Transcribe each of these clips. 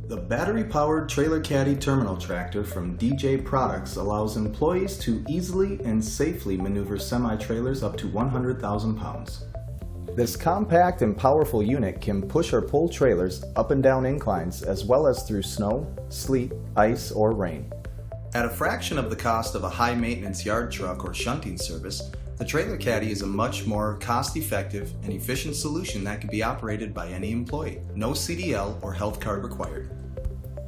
The battery-powered TrailerCaddy Terminal Tractor from DJ Products allows employees to easily and safely maneuver semi-trailers up to 100,000 pounds. This compact and powerful unit can push or pull trailers up and down inclines as well as through snow, sleet, ice, or rain. At a fraction of the cost of a high-maintenance yard truck or shunting service, the TrailerCaddy is a much more cost-effective and efficient solution that can be operated by any employee. No CDL or health card required.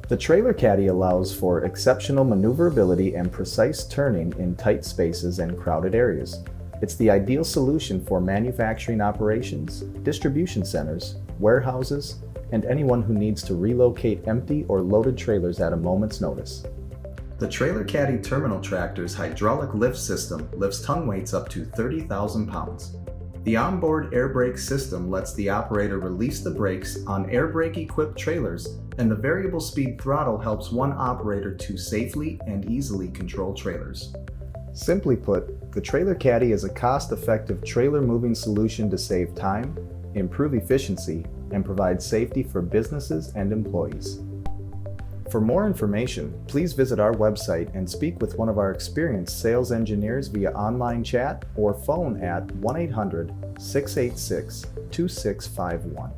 The TrailerCaddy allows for exceptional maneuverability and precise turning in tight spaces and crowded areas. It's the ideal solution for manufacturing operations, distribution centers, warehouses, and anyone who needs to relocate empty or loaded trailers at a moment's notice. The TrailerCaddy Terminal Tractor's hydraulic lift system lifts tongue weights up to 30,000 pounds. The onboard air brake system lets the operator release the brakes on air brake equipped trailers, and the variable speed throttle helps one operator to safely and easily control trailers. Simply put, the TrailerCaddy is a cost-effective trailer moving solution to save time, improve efficiency, and provide safety for businesses and employees. For more information, please visit our website and speak with one of our experienced sales engineers via online chat or phone at 1-800-686-2651.